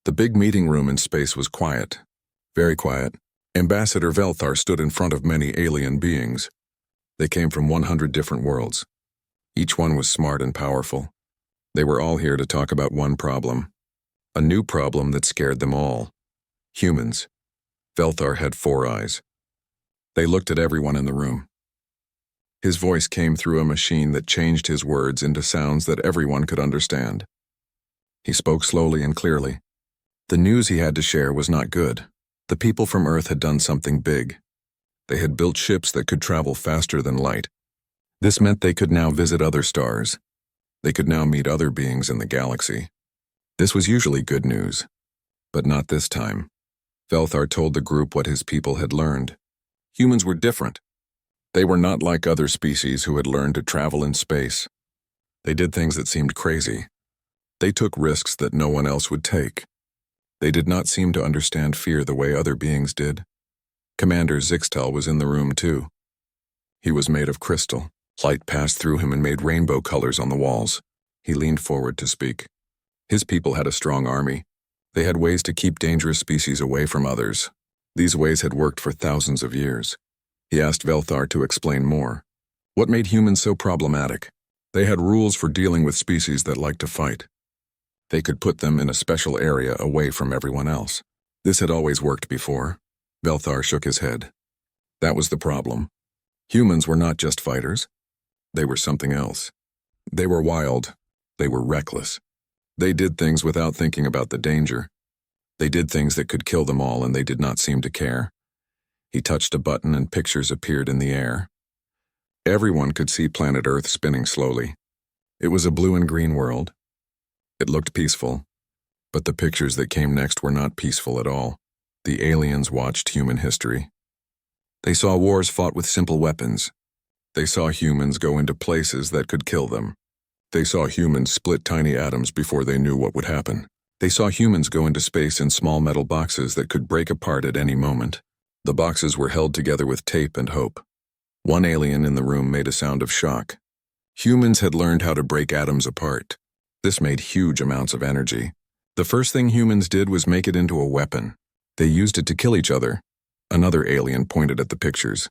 The big meeting room in space was quiet, very quiet. Ambassador Velthar stood in front of many alien beings. They came from 100 different worlds. Each one was smart and powerful. They were all here to talk about one problem. A new problem that scared them all. Humans. Velthar had 4 eyes. They looked at everyone in the room. His voice came through a machine that changed his words into sounds that everyone could understand. He spoke slowly and clearly. The news he had to share was not good. The people from Earth had done something big. They had built ships that could travel faster than light. This meant they could now visit other stars. They could now meet other beings in the galaxy. This was usually good news, but not this time. Velthar told the group what his people had learned. Humans were different. They were not like other species who had learned to travel in space. They did things that seemed crazy. They took risks that no one else would take. They did not seem to understand fear the way other beings did. Commander Zixtel was in the room too. He was made of crystal. Light passed through him and made rainbow colors on the walls. He leaned forward to speak. His people had a strong army. They had ways to keep dangerous species away from others. These ways had worked for thousands of years. He asked Velthar to explain more. What made humans so problematic? They had rules for dealing with species that liked to fight. They could put them in a special area away from everyone else. This had always worked before. Velthar shook his head. That was the problem. Humans were not just fighters. They were something else. They were wild. They were reckless. They did things without thinking about the danger. They did things that could kill them all, and they did not seem to care. He touched a button and pictures appeared in the air. Everyone could see planet Earth spinning slowly. It was a blue and green world. It looked peaceful, but the pictures that came next were not peaceful at all. The aliens watched human history. They saw wars fought with simple weapons. They saw humans go into places that could kill them. They saw humans split tiny atoms before they knew what would happen. They saw humans go into space in small metal boxes that could break apart at any moment. The boxes were held together with tape and hope. One alien in the room made a sound of shock. Humans had learned how to break atoms apart. This made huge amounts of energy. The first thing humans did was make it into a weapon. They used it to kill each other. Another alien pointed at the pictures.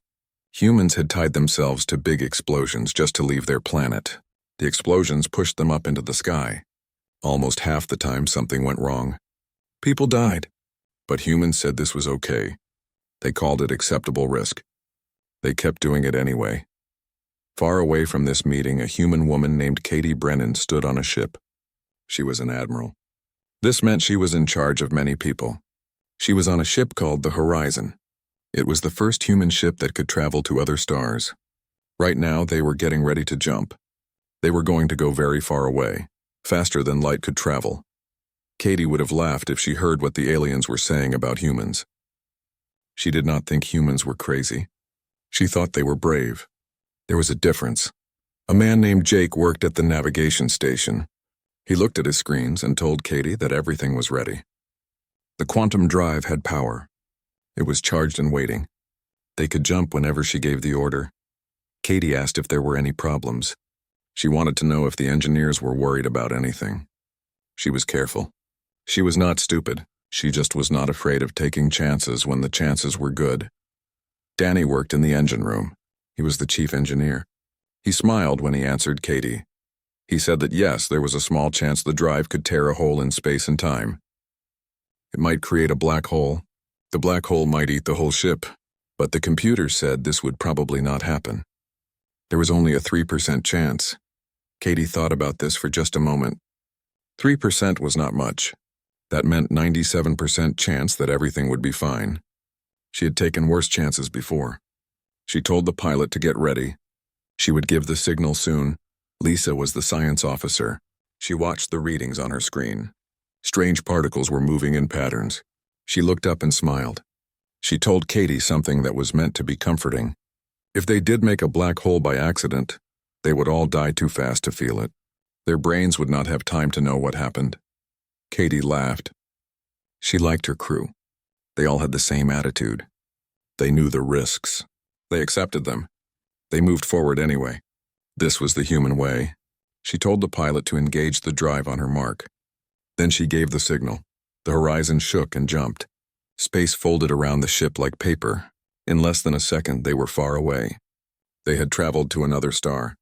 Humans had tied themselves to big explosions just to leave their planet. The explosions pushed them up into the sky. Almost half the time something went wrong. People died. But humans said this was okay. They called it acceptable risk. They kept doing it anyway. Far away from this meeting, a human woman named Katie Brennan stood on a ship. She was an admiral. This meant she was in charge of many people. She was on a ship called the Horizon. It was the first human ship that could travel to other stars. Right now, they were getting ready to jump. They were going to go very far away, faster than light could travel. Katie would have laughed if she heard what the aliens were saying about humans. She did not think humans were crazy. She thought they were brave. There was a difference. A man named Jake worked at the navigation station. He looked at his screens and told Katie that everything was ready. The quantum drive had power. It was charged and waiting. They could jump whenever she gave the order. Katie asked if there were any problems. She wanted to know if the engineers were worried about anything. She was careful. She was not stupid. She just was not afraid of taking chances when the chances were good. Danny worked in the engine room. He was the chief engineer. He smiled when he answered Katie. He said that yes, there was a small chance the drive could tear a hole in space and time. It might create a black hole. The black hole might eat the whole ship, but the computer said this would probably not happen. There was only a 3% chance. Katie thought about this for just a moment. 3% was not much. That meant 97% chance that everything would be fine. She had taken worse chances before. She told the pilot to get ready. She would give the signal soon. Lisa was the science officer. She watched the readings on her screen. Strange particles were moving in patterns. She looked up and smiled. She told Katie something that was meant to be comforting. If they did make a black hole by accident, they would all die too fast to feel it. Their brains would not have time to know what happened. Katie laughed. She liked her crew. They all had the same attitude. They knew the risks. They accepted them. They moved forward anyway. This was the human way. She told the pilot to engage the drive on her mark. Then she gave the signal. The horizon shook and jumped. Space folded around the ship like paper. In less than a second, they were far away. They had traveled to another star.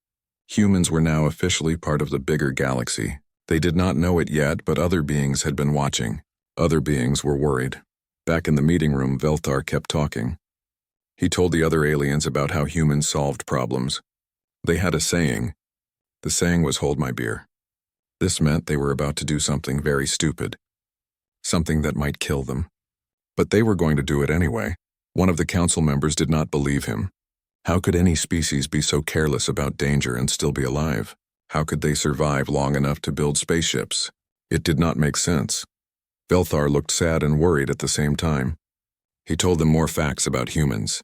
Humans were now officially part of the bigger galaxy. They did not know it yet, but other beings had been watching. Other beings were worried. Back in the meeting room, Velthar kept talking. He told the other aliens about how humans solved problems. They had a saying. The saying was, "Hold my beer." This meant they were about to do something very stupid. Something that might kill them. But they were going to do it anyway. One of the council members did not believe him. How could any species be so careless about danger and still be alive? How could they survive long enough to build spaceships? It did not make sense. Velthar looked sad and worried at the same time. He told them more facts about humans.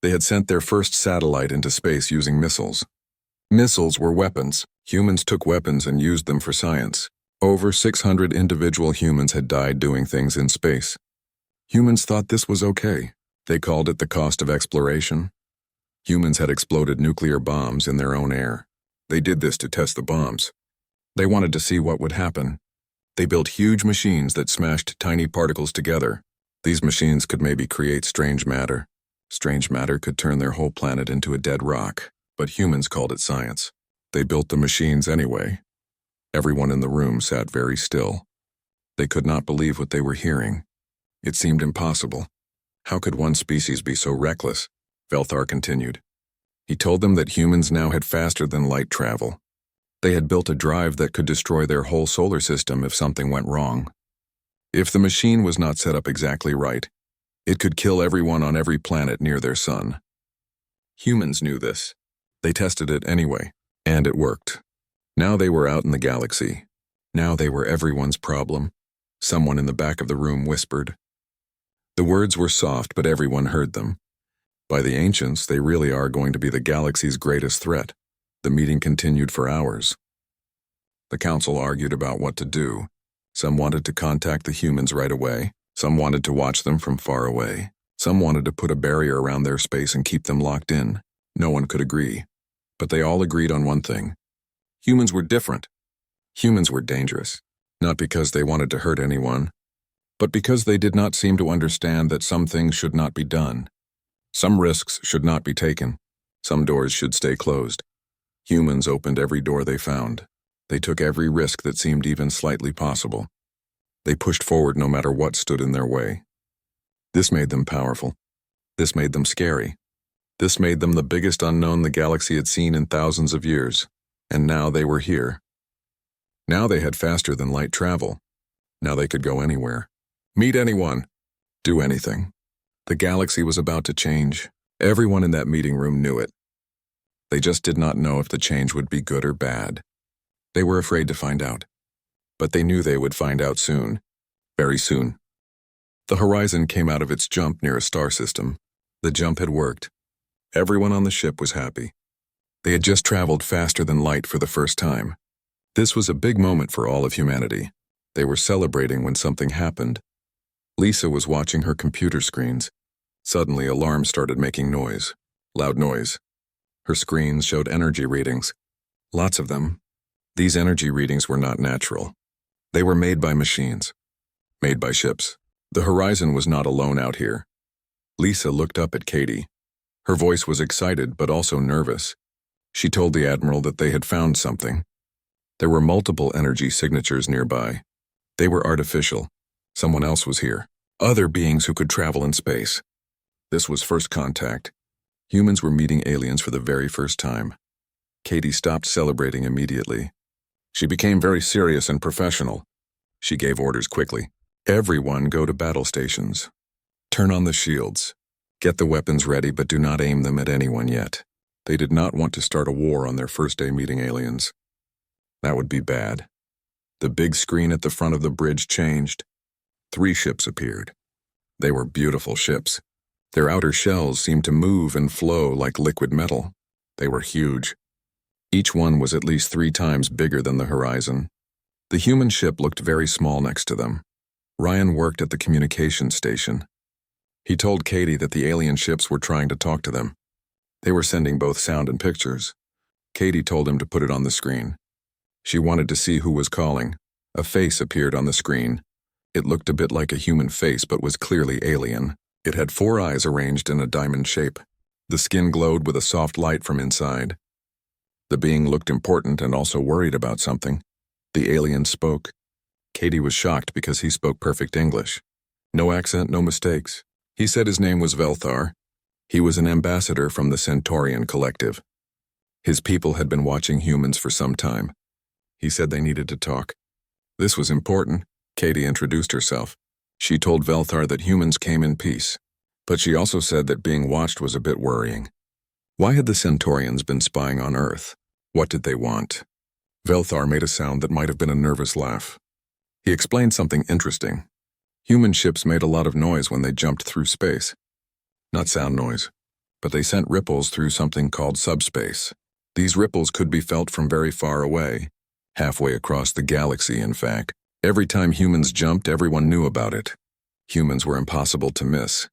They had sent their first satellite into space using missiles. Missiles were weapons. Humans took weapons and used them for science. Over 600 individual humans had died doing things in space. Humans thought this was okay. They called it the cost of exploration. Humans had exploded nuclear bombs in their own air. They did this to test the bombs. They wanted to see what would happen. They built huge machines that smashed tiny particles together. These machines could maybe create strange matter. Strange matter could turn their whole planet into a dead rock, but humans called it science. They built the machines anyway. Everyone in the room sat very still. They could not believe what they were hearing. It seemed impossible. How could one species be so reckless? Velthar continued. He told them that humans now had faster-than-light travel. They had built a drive that could destroy their whole solar system if something went wrong. If the machine was not set up exactly right, it could kill everyone on every planet near their sun. Humans knew this. They tested it anyway, and it worked. Now they were out in the galaxy. Now they were everyone's problem. Someone in the back of the room whispered. The words were soft, but everyone heard them. By the ancients, they really are going to be the galaxy's greatest threat. The meeting continued for hours. The council argued about what to do. Some wanted to contact the humans right away. Some wanted to watch them from far away. Some wanted to put a barrier around their space and keep them locked in. No one could agree. But they all agreed on one thing. Humans were different. Humans were dangerous. Not because they wanted to hurt anyone, but because they did not seem to understand that some things should not be done. Some risks should not be taken. Some doors should stay closed. Humans opened every door they found. They took every risk that seemed even slightly possible. They pushed forward no matter what stood in their way. This made them powerful. This made them scary. This made them the biggest unknown the galaxy had seen in thousands of years. And now they were here. Now they had faster-than-light travel. Now they could go anywhere. Meet anyone. Do anything. The galaxy was about to change. Everyone in that meeting room knew it. They just did not know if the change would be good or bad. They were afraid to find out. But they knew they would find out soon. Very soon. The horizon came out of its jump near a star system. The jump had worked. Everyone on the ship was happy. They had just traveled faster than light for the first time. This was a big moment for all of humanity. They were celebrating when something happened. Lisa was watching her computer screens. Suddenly, alarms started making noise. Loud noise. Her screens showed energy readings. Lots of them. These energy readings were not natural. They were made by machines. Made by ships. The horizon was not alone out here. Lisa looked up at Katie. Her voice was excited but also nervous. She told the Admiral that they had found something. There were multiple energy signatures nearby. They were artificial. Someone else was here. Other beings who could travel in space. This was first contact. Humans were meeting aliens for the very first time. Katie stopped celebrating immediately. She became very serious and professional. She gave orders quickly. Everyone go to battle stations. Turn on the shields. Get the weapons ready, but do not aim them at anyone yet. They did not want to start a war on their first day meeting aliens. That would be bad. The big screen at the front of the bridge changed. 3 ships appeared. They were beautiful ships. Their outer shells seemed to move and flow like liquid metal. They were huge. Each one was at least 3 times bigger than the horizon. The human ship looked very small next to them. Ryan worked at the communications station. He told Katie that the alien ships were trying to talk to them. They were sending both sound and pictures. Katie told him to put it on the screen. She wanted to see who was calling. A face appeared on the screen. It looked a bit like a human face but was clearly alien. It had 4 eyes arranged in a diamond shape. The skin glowed with a soft light from inside. The being looked important and also worried about something. The alien spoke. Katie was shocked because he spoke perfect English. No accent, no mistakes. He said his name was Velthar. He was an ambassador from the Centaurian Collective. His people had been watching humans for some time. He said they needed to talk. This was important. Katie introduced herself. She told Velthar that humans came in peace, but she also said that being watched was a bit worrying. Why had the Centaurians been spying on Earth? What did they want? Velthar made a sound that might have been a nervous laugh. He explained something interesting. Human ships made a lot of noise when they jumped through space. Not sound noise, but they sent ripples through something called subspace. These ripples could be felt from very far away, halfway across the galaxy, in fact. Every time humans jumped, everyone knew about it. Humans were impossible to miss.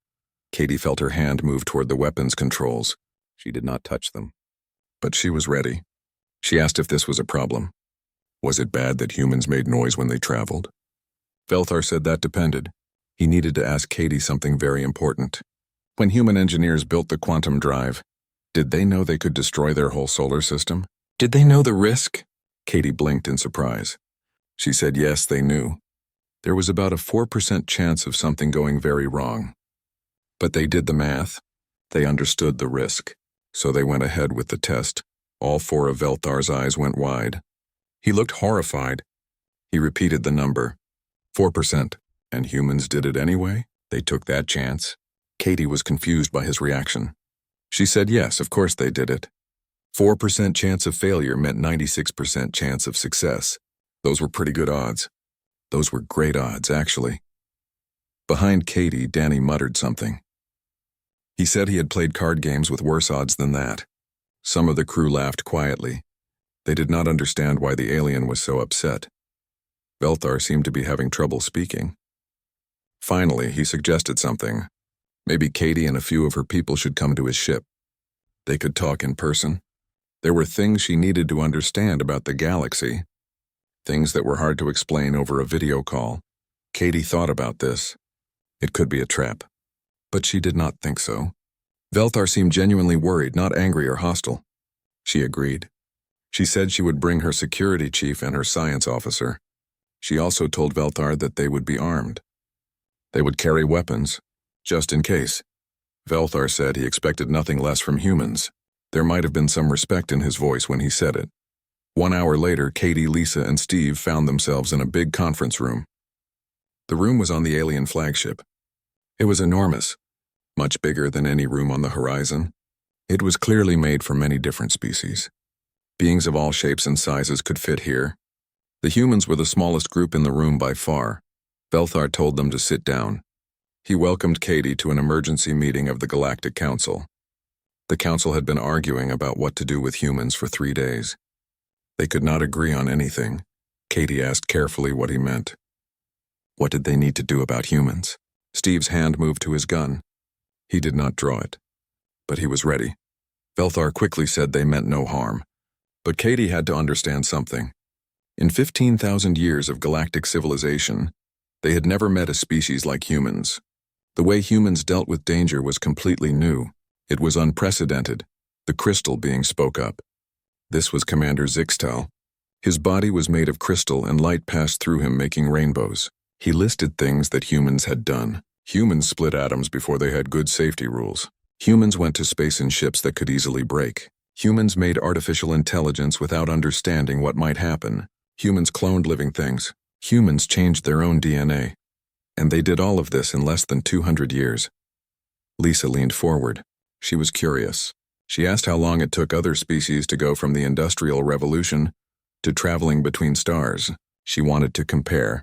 Katie felt her hand move toward the weapons controls. She did not touch them. But she was ready. She asked if this was a problem. Was it bad that humans made noise when they traveled? Velthar said that depended. He needed to ask Katie something very important. When human engineers built the quantum drive, did they know they could destroy their whole solar system? Did they know the risk? Katie blinked in surprise. She said yes, they knew. There was about a 4% chance of something going very wrong. But they did the math. They understood the risk. So they went ahead with the test. All 4 of Velthar's eyes went wide. He looked horrified. He repeated the number. 4%. And humans did it anyway? They took that chance? Katie was confused by his reaction. She said yes, of course they did it. 4% chance of failure meant 96% chance of success. Those were pretty good odds. Those were great odds, actually. Behind Katie, Danny muttered something. He said he had played card games with worse odds than that. Some of the crew laughed quietly. They did not understand why the alien was so upset. Velthar seemed to be having trouble speaking. Finally, he suggested something. Maybe Katie and a few of her people should come to his ship. They could talk in person. There were things she needed to understand about the galaxy. Things that were hard to explain over a video call. Katie thought about this. It could be a trap. But she did not think so. Velthar seemed genuinely worried, not angry or hostile. She agreed. She said she would bring her security chief and her science officer. She also told Velthar that they would be armed. They would carry weapons, just in case. Velthar said he expected nothing less from humans. There might have been some respect in his voice when he said it. 1 hour later, Katie, Lisa, and Steve found themselves in a big conference room. The room was on the alien flagship. It was enormous, much bigger than any room on the horizon. It was clearly made for many different species. Beings of all shapes and sizes could fit here. The humans were the smallest group in the room by far. Velthar told them to sit down. He welcomed Katie to an emergency meeting of the Galactic Council. The council had been arguing about what to do with humans for 3 days. They could not agree on anything. Katie asked carefully what he meant. What did they need to do about humans? Steve's hand moved to his gun. He did not draw it, but he was ready. Velthar quickly said they meant no harm. But Katie had to understand something. In 15,000 years of galactic civilization, they had never met a species like humans. The way humans dealt with danger was completely new. It was unprecedented. The crystal being spoke up. This was Commander Zixtal. His body was made of crystal and light passed through him, making rainbows. He listed things that humans had done. Humans split atoms before they had good safety rules. Humans went to space in ships that could easily break. Humans made artificial intelligence without understanding what might happen. Humans cloned living things. Humans changed their own DNA. And they did all of this in less than 200 years. Lisa leaned forward. She was curious. She asked how long it took other species to go from the Industrial Revolution to traveling between stars. She wanted to compare.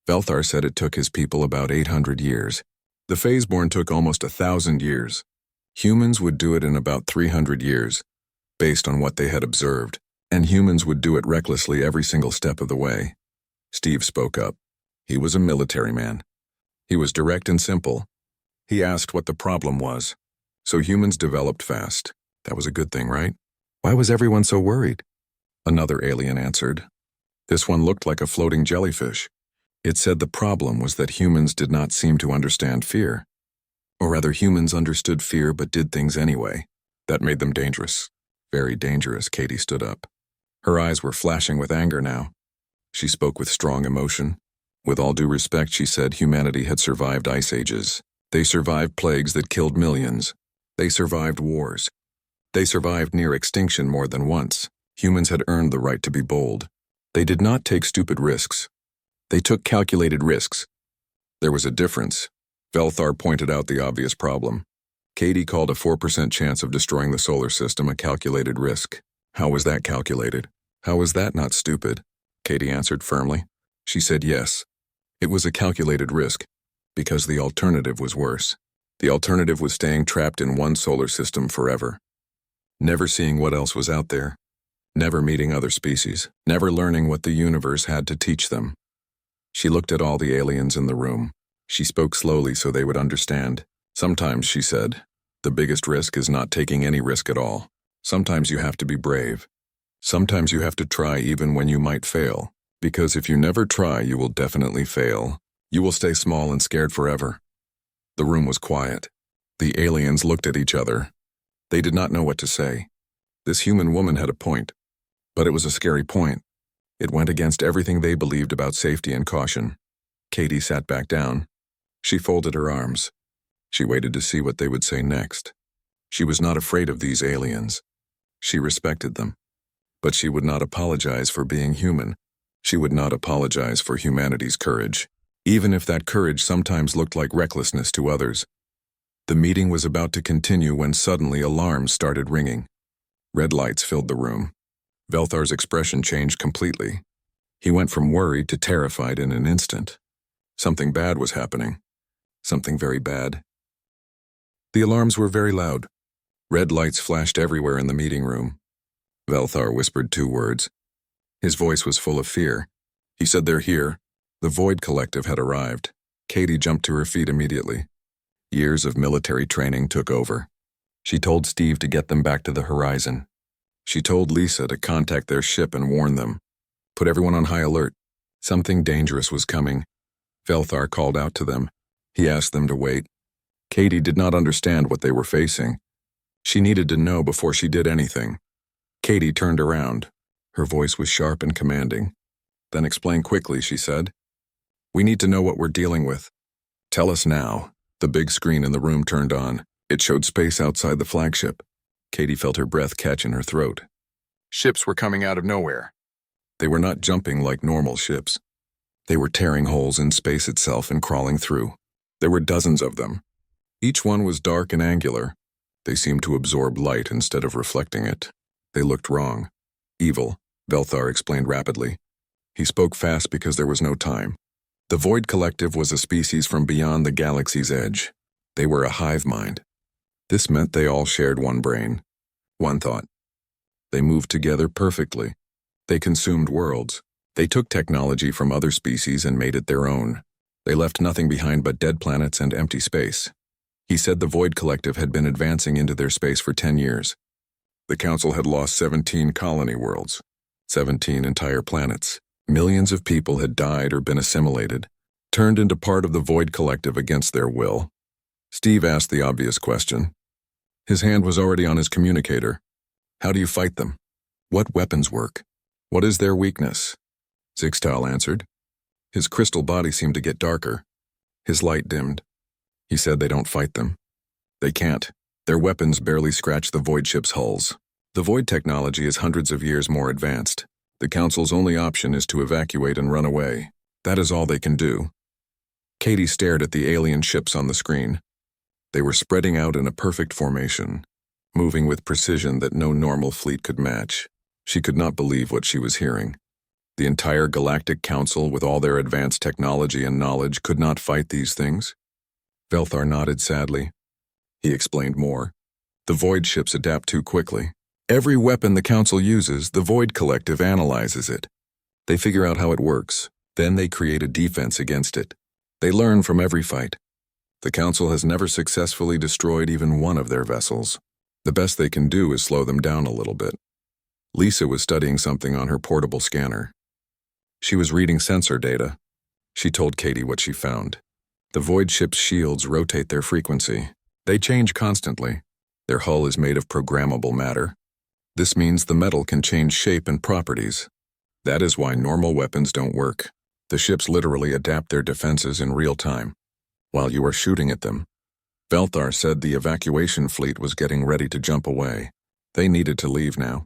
Velthar said it took his people about 800 years. The Phaseborn took almost 1,000 years. Humans would do it in about 300 years, based on what they had observed, and humans would do it recklessly every single step of the way. Steve spoke up. He was a military man. He was direct and simple. He asked what the problem was. So humans developed fast. That was a good thing, right? Why was everyone so worried? Another alien answered. This one looked like a floating jellyfish. It said the problem was that humans did not seem to understand fear. Or rather, humans understood fear but did things anyway. That made them dangerous. Very dangerous. Katie stood up. Her eyes were flashing with anger now. She spoke with strong emotion. With all due respect, she said, humanity had survived ice ages. They survived plagues that killed millions. They survived wars. They survived near extinction more than once. Humans had earned the right to be bold. They did not take stupid risks. They took calculated risks. There was a difference. Velthar pointed out the obvious problem. Katie called a 4% chance of destroying the solar system a calculated risk. How was that calculated? How was that not stupid? Katie answered firmly. She said yes. It was a calculated risk, because the alternative was worse. The alternative was staying trapped in one solar system forever. Never seeing what else was out there. Never meeting other species. Never learning what the universe had to teach them. She looked at all the aliens in the room. She spoke slowly so they would understand. Sometimes, she said, the biggest risk is not taking any risk at all. Sometimes you have to be brave. Sometimes you have to try even when you might fail. Because if you never try, you will definitely fail. You will stay small and scared forever. The room was quiet. The aliens looked at each other. They did not know what to say. This human woman had a point. But it was a scary point. It went against everything they believed about safety and caution. Katie sat back down. She folded her arms. She waited to see what they would say next. She was not afraid of these aliens. She respected them. But she would not apologize for being human. She would not apologize for humanity's courage, even if that courage sometimes looked like recklessness to others. The meeting was about to continue when suddenly alarms started ringing. Red lights filled the room. Velthar's expression changed completely. He went from worried to terrified in an instant. Something bad was happening. Something very bad. The alarms were very loud. Red lights flashed everywhere in the meeting room. Velthar whispered 2 words. His voice was full of fear. He said, "They're here." The Void Collective had arrived. Katie jumped to her feet immediately. Years of military training took over. She told Steve to get them back to the horizon. She told Lisa to contact their ship and warn them. Put everyone on high alert. Something dangerous was coming. Velthar called out to them. He asked them to wait. Katie did not understand what they were facing. She needed to know before she did anything. Katie turned around. Her voice was sharp and commanding. Then explain quickly, she said. We need to know what we're dealing with. Tell us now. The big screen in the room turned on. It showed space outside the flagship. Katie felt her breath catch in her throat. Ships were coming out of nowhere. They were not jumping like normal ships. They were tearing holes in space itself and crawling through. There were dozens of them. Each one was dark and angular. They seemed to absorb light instead of reflecting it. They looked wrong. Evil, Velthar explained rapidly. He spoke fast because there was no time. The Void Collective was a species from beyond the galaxy's edge. They were a hive mind. This meant they all shared one brain, one thought. They moved together perfectly. They consumed worlds. They took technology from other species and made it their own. They left nothing behind but dead planets and empty space. He said the Void Collective had been advancing into their space for 10 years. The Council had lost 17 colony worlds, 17 entire planets. Millions of people had died or been assimilated, turned into part of the Void Collective against their will. Steve asked the obvious question. His hand was already on his communicator. How do you fight them? What weapons work? What is their weakness? Zixtal answered. His crystal body seemed to get darker. His light dimmed. He said they don't fight them. They can't. Their weapons barely scratch the Void ship's hulls. The Void technology is hundreds of years more advanced. The Council's only option is to evacuate and run away. That is all they can do. Katie stared at the alien ships on the screen. They were spreading out in a perfect formation, moving with precision that no normal fleet could match. She could not believe what she was hearing. The entire Galactic Council, with all their advanced technology and knowledge, could not fight these things? Velthar nodded sadly. He explained more. The Void ships adapt too quickly. Every weapon the Council uses, the Void Collective analyzes it. They figure out how it works. Then they create a defense against it. They learn from every fight. The Council has never successfully destroyed even one of their vessels. The best they can do is slow them down a little bit. Lisa was studying something on her portable scanner. She was reading sensor data. She told Katie what she found. The void ship's shields rotate their frequency. They change constantly. Their hull is made of programmable matter. This means the metal can change shape and properties. That is why normal weapons don't work. The ships literally adapt their defenses in real time, while you are shooting at them. Velthar said the evacuation fleet was getting ready to jump away. They needed to leave now.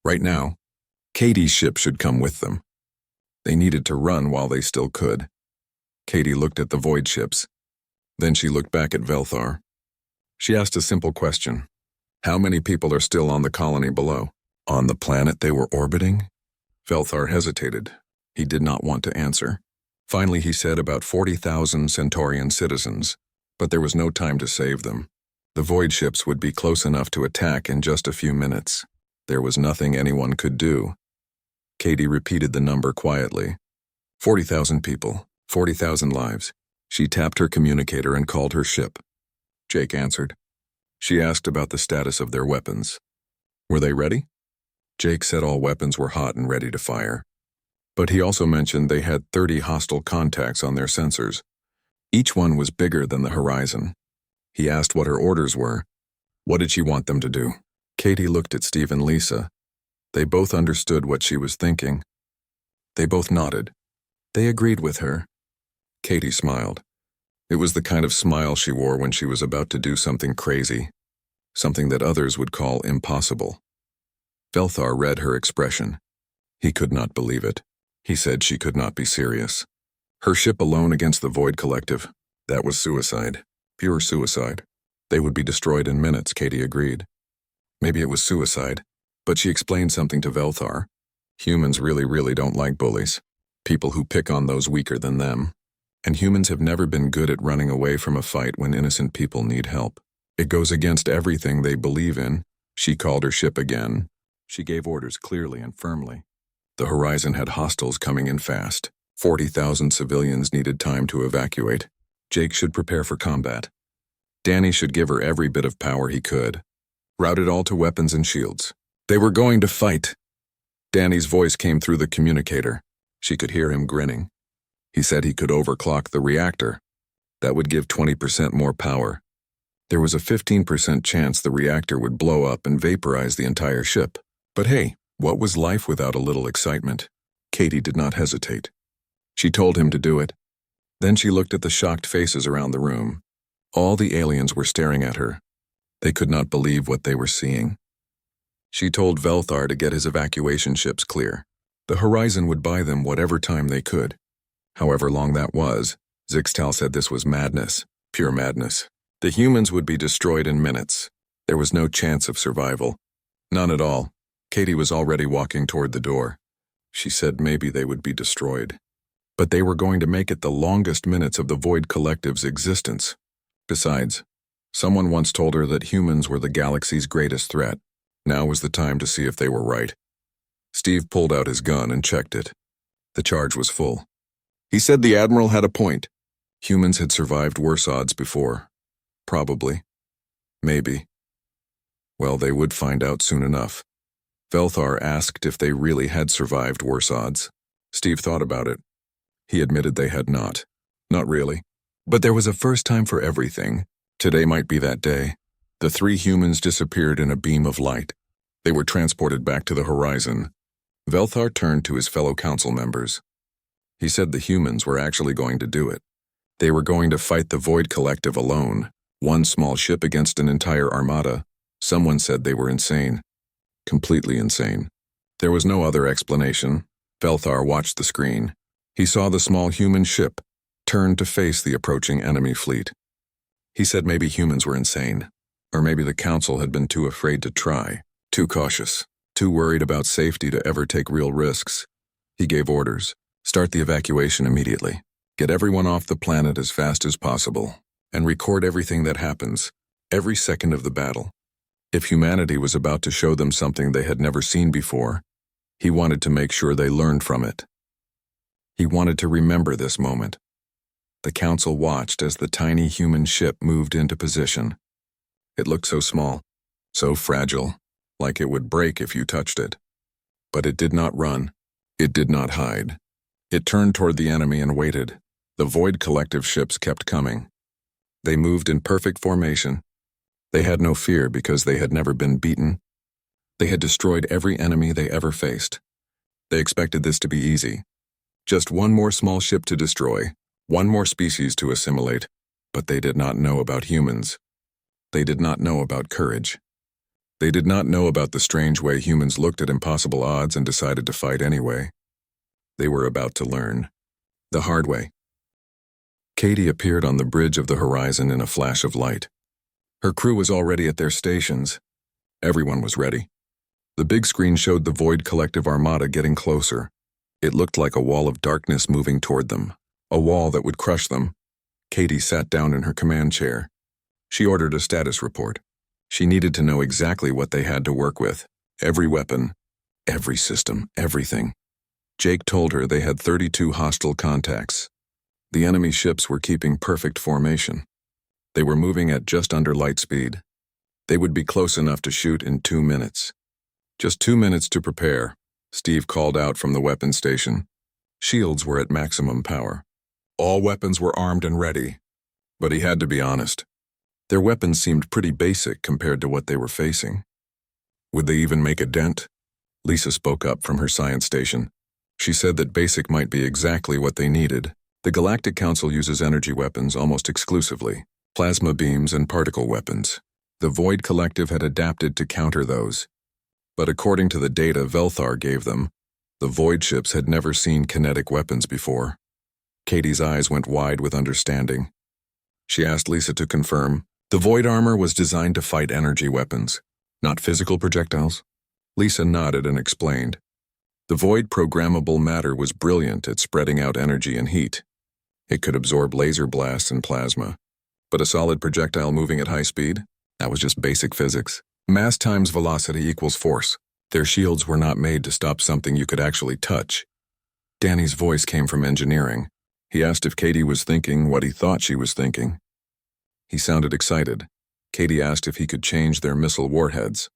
Right now, Katie's ship should come with them. They needed to run while they still could. Katie looked at the void ships. Then she looked back at Velthar. She asked a simple question. How many people are still on the colony below? On the planet they were orbiting? Velthar hesitated. He did not want to answer. Finally he said about 40,000 Centaurian citizens, but there was no time to save them. The void ships would be close enough to attack in just a few minutes. There was nothing anyone could do. Katie repeated the number quietly. 40,000 people, 40,000 lives. She tapped her communicator and called her ship. Jake answered. She asked about the status of their weapons. Were they ready? Jake said all weapons were hot and ready to fire. But he also mentioned they had 30 hostile contacts on their sensors. Each one was bigger than the horizon. He asked what her orders were. What did she want them to do? Katie looked at Steve and Lisa. They both understood what she was thinking. They both nodded. They agreed with her. Katie smiled. It was the kind of smile she wore when she was about to do something crazy, something that others would call impossible. Velthar read her expression. He could not believe it. He said she could not be serious. Her ship alone against the Void Collective. That was suicide. Pure suicide. They would be destroyed in minutes, Katie agreed. Maybe it was suicide, but she explained something to Velthar. Humans really don't like bullies. People who pick on those weaker than them. And humans have never been good at running away from a fight when innocent people need help. It goes against everything they believe in. She called her ship again. She gave orders clearly and firmly. The horizon had hostiles coming in fast. 40,000 civilians needed time to evacuate. Jake should prepare for combat. Danny should give her every bit of power he could. Route it all to weapons and shields. They were going to fight. Danny's voice came through the communicator. She could hear him grinning. He said he could overclock the reactor. That would give 20% more power. There was a 15% chance the reactor would blow up and vaporize the entire ship. But hey, what was life without a little excitement? Katie did not hesitate. She told him to do it. Then she looked at the shocked faces around the room. All the aliens were staring at her. They could not believe what they were seeing. She told Velthar to get his evacuation ships clear. The horizon would buy them whatever time they could. However long that was, Zixtal said this was madness, pure madness. The humans would be destroyed in minutes. There was no chance of survival. None at all. Katie was already walking toward the door. She said maybe they would be destroyed. But they were going to make it the longest minutes of the Void Collective's existence. Besides, someone once told her that humans were the galaxy's greatest threat. Now was the time to see if they were right. Steve pulled out his gun and checked it. The charge was full. He said the Admiral had a point. Humans had survived worse odds before. Probably. Maybe. Well, they would find out soon enough. Velthar asked if they really had survived worse odds. Steve thought about it. He admitted they had not. Not really. But there was a first time for everything. Today might be that day. The three humans disappeared in a beam of light. They were transported back to the horizon. Velthar turned to his fellow council members. He said the humans were actually going to do it. They were going to fight the Void Collective alone. One small ship against an entire armada. Someone said they were insane. Completely insane. There was no other explanation. Velthar watched the screen. He saw the small human ship turn to face the approaching enemy fleet. He said maybe humans were insane. Or maybe the council had been too afraid to try. Too cautious. Too worried about safety to ever take real risks. He gave orders. Start the evacuation immediately. Get everyone off the planet as fast as possible. And record everything that happens. Every second of the battle. If humanity was about to show them something they had never seen before, he wanted to make sure they learned from it. He wanted to remember this moment. The council watched as the tiny human ship moved into position. It looked so small, so fragile, like it would break if you touched it. But it did not run. It did not hide. It turned toward the enemy and waited. The Void Collective ships kept coming. They moved in perfect formation. They had no fear because they had never been beaten. They had destroyed every enemy they ever faced. They expected this to be easy. Just one more small ship to destroy, one more species to assimilate, but they did not know about humans. They did not know about courage. They did not know about the strange way humans looked at impossible odds and decided to fight anyway. They were about to learn. The hard way. Katie appeared on the bridge of the horizon in a flash of light. Her crew was already at their stations. Everyone was ready. The big screen showed the Void Collective armada getting closer. It looked like a wall of darkness moving toward them, a wall that would crush them. Katie sat down in her command chair. She ordered a status report. She needed to know exactly what they had to work with. Every weapon, every system, everything. Jake told her they had 32 hostile contacts. The enemy ships were keeping perfect formation. They were moving at just under light speed. They would be close enough to shoot in 2 minutes. Just 2 minutes to prepare, Steve called out from the weapons station. Shields were at maximum power. All weapons were armed and ready. But he had to be honest. Their weapons seemed pretty basic compared to what they were facing. Would they even make a dent? Lisa spoke up from her science station. She said that basic might be exactly what they needed. The Galactic Council uses energy weapons almost exclusively, plasma beams and particle weapons. The Void Collective had adapted to counter those. But according to the data Velthar gave them, the Void ships had never seen kinetic weapons before. Katie's eyes went wide with understanding. She asked Lisa to confirm. The Void armor was designed to fight energy weapons, not physical projectiles. Lisa nodded and explained. The Void programmable matter was brilliant at spreading out energy and heat. It could absorb laser blasts and plasma. But a solid projectile moving at high speed? That was just basic physics. Mass times velocity equals force. Their shields were not made to stop something you could actually touch. Danny's voice came from engineering. He asked if Katie was thinking what he thought she was thinking. He sounded excited. Katie asked if he could change their missile warheads.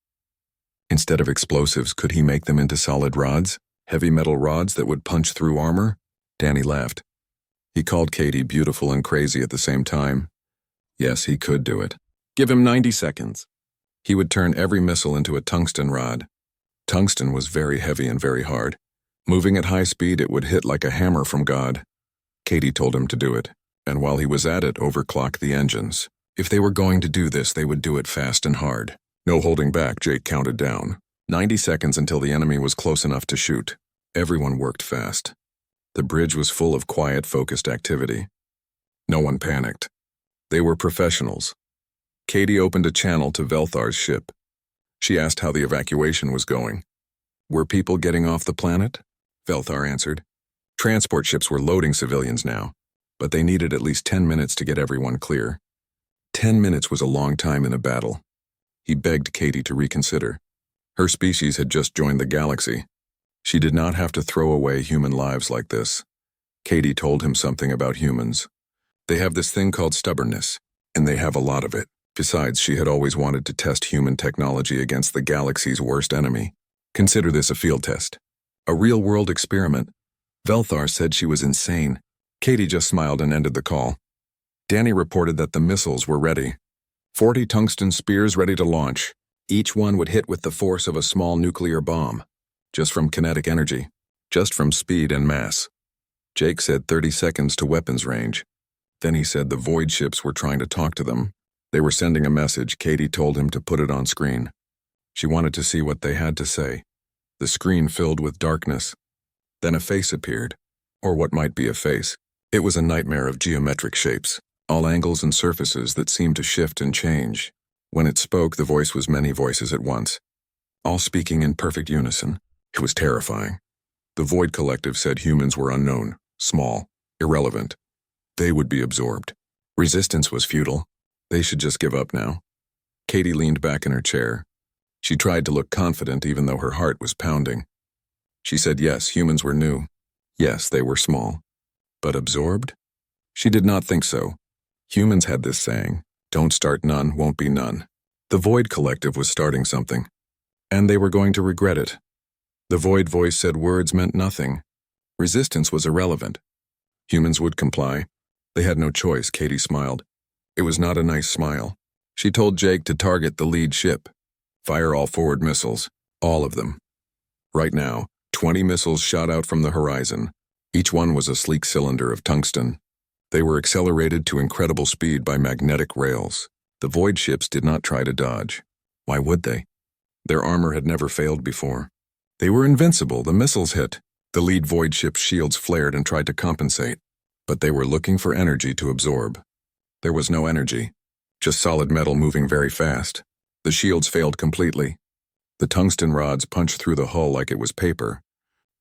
Instead of explosives, could he make them into solid rods? Heavy metal rods that would punch through armor? Danny laughed. He called Katie beautiful and crazy at the same time. Yes, he could do it. Give him 90 seconds. He would turn every missile into a tungsten rod. Tungsten was very heavy and very hard. Moving at high speed, it would hit like a hammer from God. Katie told him to do it, and while he was at it, overclock the engines. If they were going to do this, they would do it fast and hard. No holding back, Jake counted down. 90 seconds until the enemy was close enough to shoot. Everyone worked fast. The bridge was full of quiet, focused activity. No one panicked. They were professionals. Katie opened a channel to Velthar's ship. She asked how the evacuation was going. Were people getting off the planet? Velthar answered. Transport ships were loading civilians now, but they needed at least 10 minutes to get everyone clear. 10 minutes was a long time in a battle. He begged Katie to reconsider. Her species had just joined the galaxy. She did not have to throw away human lives like this. Katie told him something about humans. They have this thing called stubbornness, and they have a lot of it. Besides, she had always wanted to test human technology against the galaxy's worst enemy. Consider this a field test. A real-world experiment. Velthar said she was insane. Katie just smiled and ended the call. Danny reported that the missiles were ready. 40 tungsten spears ready to launch. Each one would hit with the force of a small nuclear bomb. Just from kinetic energy. Just from speed and mass. Jake said 30 seconds to weapons range. Then he said the Void ships were trying to talk to them. They were sending a message. Katie told him to put it on screen. She wanted to see what they had to say. The screen filled with darkness. Then a face appeared. Or what might be a face. It was a nightmare of geometric shapes. All angles and surfaces that seemed to shift and change. When it spoke, the voice was many voices at once. All speaking in perfect unison. It was terrifying. The Void Collective said humans were unknown, small, irrelevant. They would be absorbed. Resistance was futile. They should just give up now. Katie leaned back in her chair. She tried to look confident even though her heart was pounding. She said yes, humans were new. Yes, they were small. But absorbed? She did not think so. Humans had this saying, don't start none, won't be none. The Void Collective was starting something. And they were going to regret it. The Void voice said words meant nothing. Resistance was irrelevant. Humans would comply. They had no choice, Katie smiled. It was not a nice smile. She told Jake to target the lead ship. Fire all forward missiles, all of them. Right now, 20 missiles shot out from the horizon. Each one was a sleek cylinder of tungsten. They were accelerated to incredible speed by magnetic rails. The void ships did not try to dodge. Why would they? Their armor had never failed before. They were invincible. The missiles hit. The lead void ship's shields flared and tried to compensate. But they were looking for energy to absorb. There was no energy, just solid metal moving very fast. The shields failed completely. The tungsten rods punched through the hull like it was paper.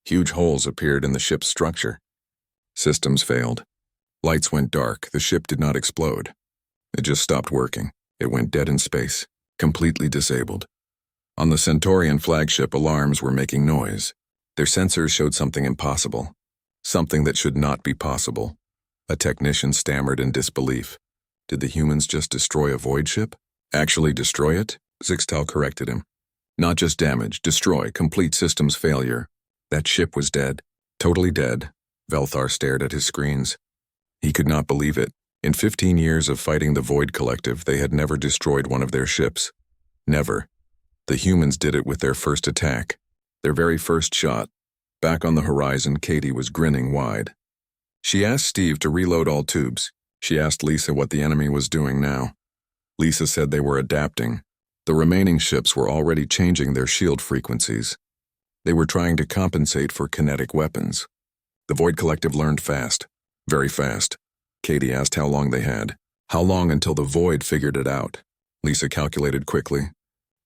Huge holes appeared in the ship's structure. Systems failed. Lights went dark. The ship did not explode. It just stopped working. It went dead in space, completely disabled. On the Centaurian flagship, alarms were making noise. Their sensors showed something impossible, something that should not be possible. A technician stammered in disbelief. Did the humans just destroy a void ship? Actually destroy it? Zixtal corrected him. Not just damage, destroy, complete systems failure. That ship was dead, totally dead. Velthar stared at his screens. He could not believe it. In 15 years of fighting the Void Collective, they had never destroyed one of their ships. Never. The humans did it with their first attack. Their very first shot. Back on the horizon, Katie was grinning wide. She asked Steve to reload all tubes. She asked Lisa what the enemy was doing now. Lisa said they were adapting. The remaining ships were already changing their shield frequencies. They were trying to compensate for kinetic weapons. The Void Collective learned fast. Very fast. Katie asked how long they had. How long until the Void figured it out? Lisa calculated quickly.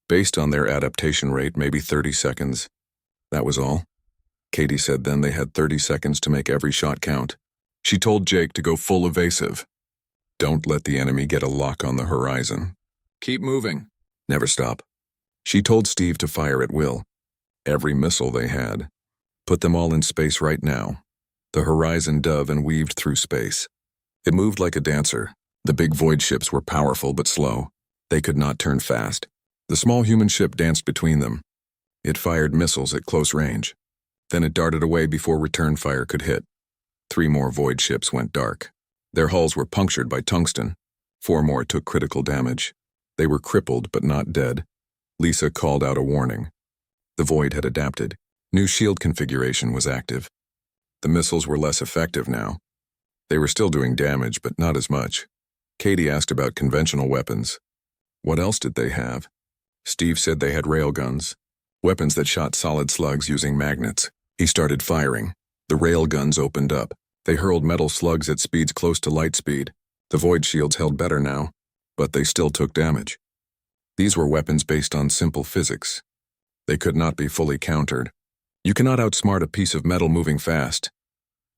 Based on their adaptation rate, maybe 30 seconds. That was all. Katie said then they had 30 seconds to make every shot count. She told Jake to go full evasive. Don't let the enemy get a lock on the horizon. Keep moving. Never stop. She told Steve to fire at will. Every missile they had. Put them all in space right now. The horizon dove and weaved through space. It moved like a dancer. The big void ships were powerful but slow. They could not turn fast. The small human ship danced between them. It fired missiles at close range. Then it darted away before return fire could hit. 3 more void ships went dark. Their hulls were punctured by tungsten. 4 more took critical damage. They were crippled but not dead. Lisa called out a warning. The void had adapted. New shield configuration was active. The missiles were less effective now. They were still doing damage, but not as much. Katie asked about conventional weapons. What else did they have? Steve said they had railguns, weapons that shot solid slugs using magnets. He started firing. The railguns opened up. They hurled metal slugs at speeds close to light speed. The void shields held better now, but they still took damage. These were weapons based on simple physics. They could not be fully countered. You cannot outsmart a piece of metal moving fast.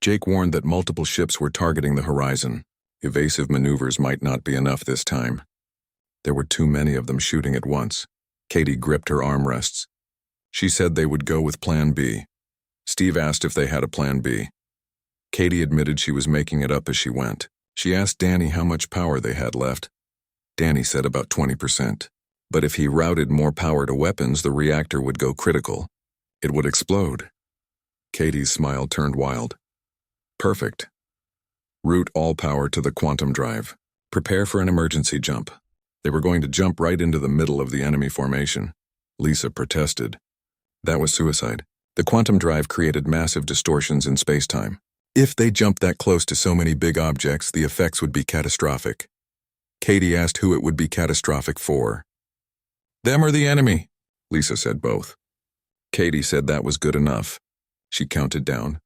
Jake warned that multiple ships were targeting the horizon. Evasive maneuvers might not be enough this time. There were too many of them shooting at once. Katie gripped her armrests. She said they would go with Plan B. Steve asked if they had a Plan B. Katie admitted she was making it up as she went. She asked Danny how much power they had left. Danny said about 20%. But if he routed more power to weapons, the reactor would go critical. It would explode. Katie's smile turned wild. Perfect. Route all power to the quantum drive. Prepare for an emergency jump. They were going to jump right into the middle of the enemy formation. Lisa protested. That was suicide. The quantum drive created massive distortions in space-time. If they jumped that close to so many big objects, the effects would be catastrophic. Katie asked who it would be catastrophic for. Them or the enemy, Lisa said both. Katie said that was good enough. She counted down.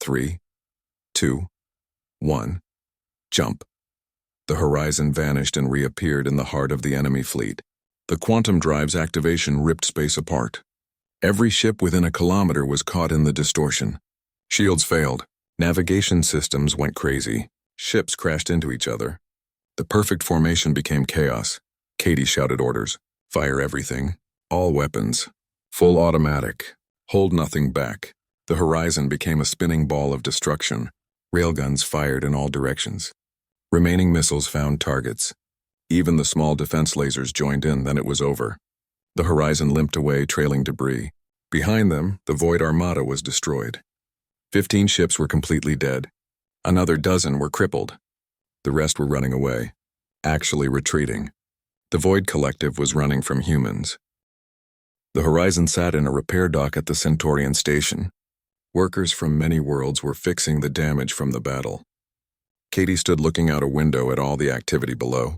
3, 2, 1. Jump. The horizon vanished and reappeared in the heart of the enemy fleet. The quantum drive's activation ripped space apart. Every ship within a kilometer was caught in the distortion. Shields failed. Navigation systems went crazy. Ships crashed into each other. The perfect formation became chaos. Katie shouted orders. Fire everything. All weapons. Full automatic. Hold nothing back. The horizon became a spinning ball of destruction. Railguns fired in all directions. Remaining missiles found targets. Even the small defense lasers joined in, then it was over. The horizon limped away, trailing debris. Behind them, the Void Armada was destroyed. 15 ships were completely dead. Another dozen were crippled. The rest were running away, actually retreating. The Void Collective was running from humans. The Horizon sat in a repair dock at the Centaurian station. Workers from many worlds were fixing the damage from the battle. Katie stood looking out a window at all the activity below.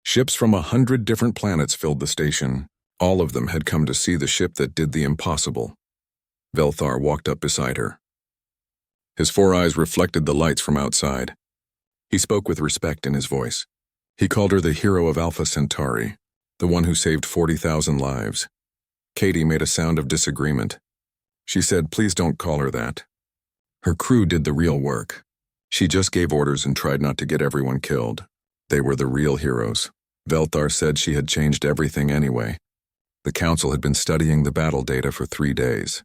Ships from 100 different planets filled the station. All of them had come to see the ship that did the impossible. Velthar walked up beside her. His 4 eyes reflected the lights from outside. He spoke with respect in his voice. He called her the hero of Alpha Centauri, the one who saved 40,000 lives. Katie made a sound of disagreement. She said, "Please don't call her that. Her crew did the real work. She just gave orders and tried not to get everyone killed. They were the real heroes." Velthar said she had changed everything anyway. The Council had been studying the battle data for 3 days.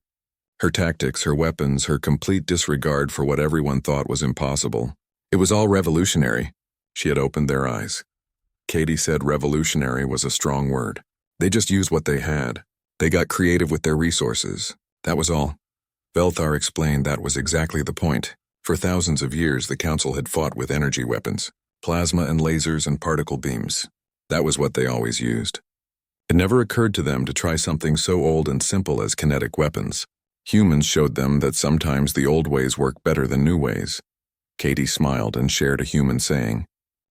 Her tactics, her weapons, her complete disregard for what everyone thought was impossible. It was all revolutionary. She had opened their eyes. Katie said revolutionary was a strong word. They just used what they had. They got creative with their resources. That was all. Velthar explained that was exactly the point. For thousands of years, the Council had fought with energy weapons, plasma and lasers and particle beams. That was what they always used. It never occurred to them to try something so old and simple as kinetic weapons. Humans showed them that sometimes the old ways work better than new ways. Katie smiled and shared a human saying,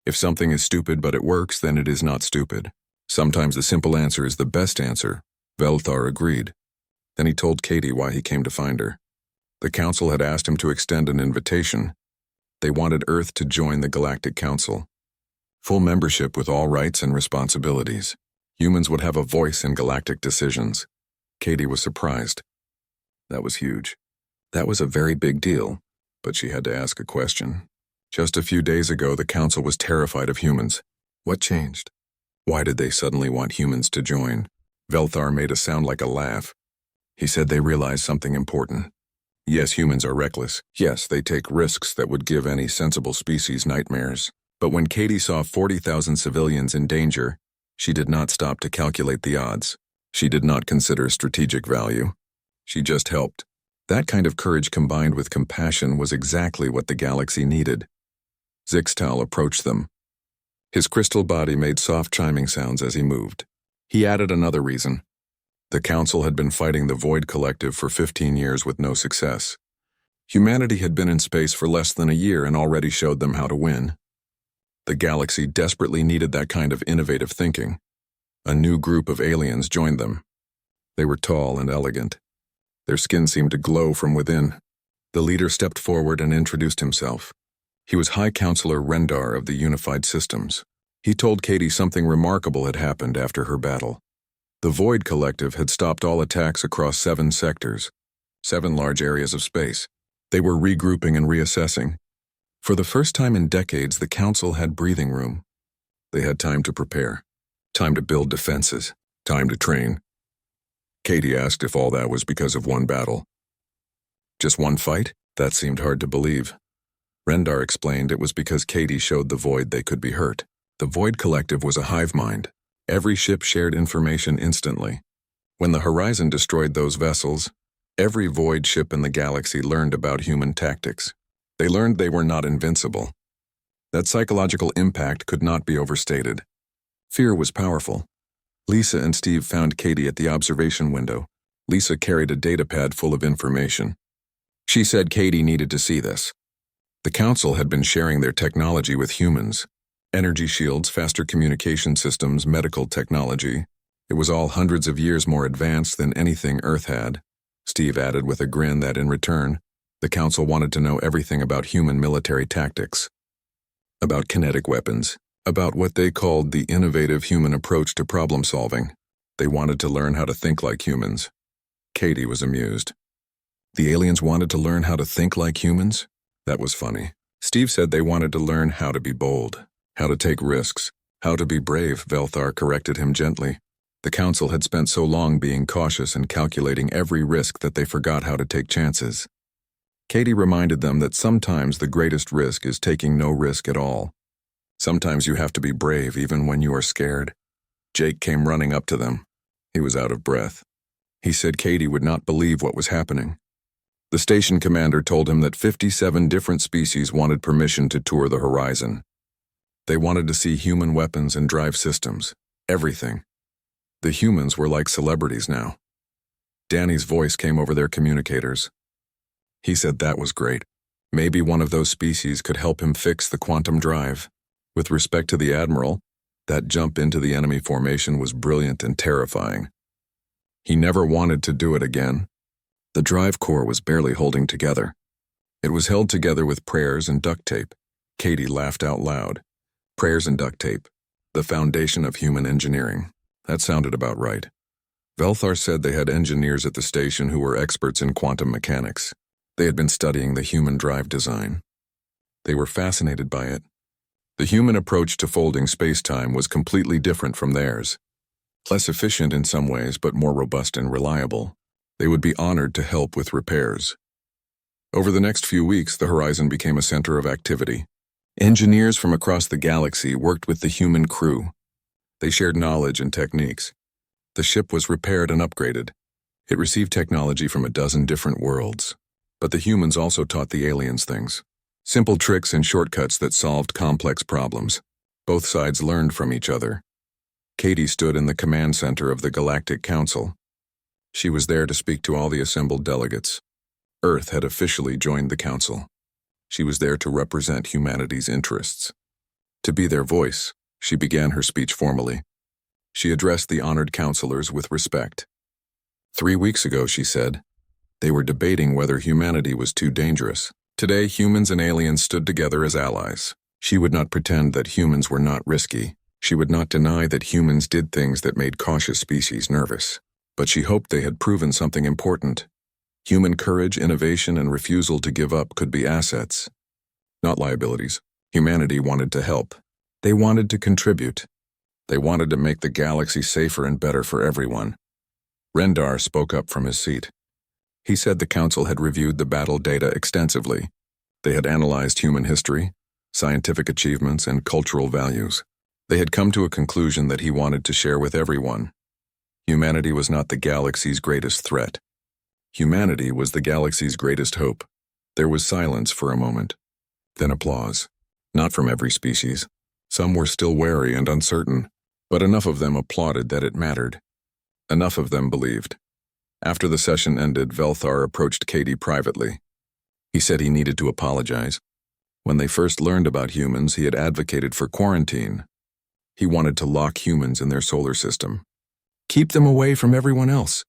"If something is stupid but it works, then it is not stupid. Sometimes the simple answer is the best answer." Velthar agreed. Then he told Katie why he came to find her. The Council had asked him to extend an invitation. They wanted Earth to join the Galactic Council. Full membership with all rights and responsibilities. Humans would have a voice in galactic decisions. Katie was surprised. That was huge. That was a very big deal, but she had to ask a question. Just a few days ago, the Council was terrified of humans. What changed? Why did they suddenly want humans to join? Velthar made a sound like a laugh. He said they realized something important. Yes, humans are reckless. Yes, they take risks that would give any sensible species nightmares. But when Katie saw 40,000 civilians in danger, she did not stop to calculate the odds. She did not consider strategic value. She just helped. That kind of courage combined with compassion was exactly what the galaxy needed. Zixtal approached them. His crystal body made soft chiming sounds as he moved. He added another reason. The Council had been fighting the Void Collective for 15 years with no success. Humanity had been in space for less than a year and already showed them how to win. The galaxy desperately needed that kind of innovative thinking. A new group of aliens joined them. They were tall and elegant. Their skin seemed to glow from within. The leader stepped forward and introduced himself. He was High Counselor Rendar of the Unified Systems. He told Katie something remarkable had happened after her battle. The Void Collective had stopped all attacks across 7 sectors, 7 large areas of space. They were regrouping and reassessing. For the first time in decades, the Council had breathing room. They had time to prepare, time to build defenses, time to train. Katie asked if all that was because of one battle. Just one fight? That seemed hard to believe. Rendar explained it was because Katie showed the Void they could be hurt. The Void Collective was a hive mind. Every ship shared information instantly. When the Horizon destroyed those vessels, every Void ship in the galaxy learned about human tactics. They learned they were not invincible. That psychological impact could not be overstated. Fear was powerful. Lisa and Steve found Katie at the observation window. Lisa carried a datapad full of information. She said Katie needed to see this. The Council had been sharing their technology with humans. Energy shields, faster communication systems, medical technology. It was all hundreds of years more advanced than anything Earth had. Steve added with a grin that in return, the Council wanted to know everything about human military tactics. About kinetic weapons. About what they called the innovative human approach to problem solving. They wanted to learn how to think like humans. Katie was amused. The aliens wanted to learn how to think like humans? That was funny. Steve said they wanted to learn how to be bold. How to take risks, how to be brave, Velthar corrected him gently. The Council had spent so long being cautious and calculating every risk that they forgot how to take chances. Katie reminded them that sometimes the greatest risk is taking no risk at all. Sometimes you have to be brave even when you are scared. Jake came running up to them. He was out of breath. He said Katie would not believe what was happening. The station commander told him that 57 different species wanted permission to tour the horizon. They wanted to see human weapons and drive systems, everything. The humans were like celebrities now. Danny's voice came over their communicators. He said that was great. Maybe one of those species could help him fix the quantum drive. With respect to the Admiral, that jump into the enemy formation was brilliant and terrifying. He never wanted to do it again. The drive core was barely holding together. It was held together with prayers and duct tape. Katie laughed out loud. Prayers and duct tape. The foundation of human engineering. That sounded about right. Velthar said they had engineers at the station who were experts in quantum mechanics. They had been studying the human drive design. They were fascinated by it. The human approach to folding space-time was completely different from theirs. Less efficient in some ways, but more robust and reliable. They would be honored to help with repairs. Over the next few weeks, the horizon became a center of activity. Engineers from across the galaxy worked with the human crew. They shared knowledge and techniques. The ship was repaired and upgraded. It received technology from a dozen different worlds. But the humans also taught the aliens things. Simple tricks and shortcuts that solved complex problems. Both sides learned from each other. Katie stood in the command center of the Galactic Council. She was there to speak to all the assembled delegates. Earth had officially joined the council. She was there to represent humanity's interests. To be their voice, she began her speech formally. She addressed the honored counselors with respect. 3 weeks ago, she said, they were debating whether humanity was too dangerous. Today, humans and aliens stood together as allies. She would not pretend that humans were not risky. She would not deny that humans did things that made cautious species nervous. But she hoped they had proven something important. Human courage, innovation, and refusal to give up could be assets, not liabilities. Humanity wanted to help. They wanted to contribute. They wanted to make the galaxy safer and better for everyone. Rendar spoke up from his seat. He said the council had reviewed the battle data extensively. They had analyzed human history, scientific achievements, and cultural values. They had come to a conclusion that he wanted to share with everyone. Humanity was not the galaxy's greatest threat. Humanity was the galaxy's greatest hope. There was silence for a moment. Then applause. Not from every species. Some were still wary and uncertain, but enough of them applauded that it mattered. Enough of them believed. After the session ended, Velthar approached Katie privately. He said he needed to apologize. When they first learned about humans, he had advocated for quarantine. He wanted to lock humans in their solar system. Keep them away from everyone else.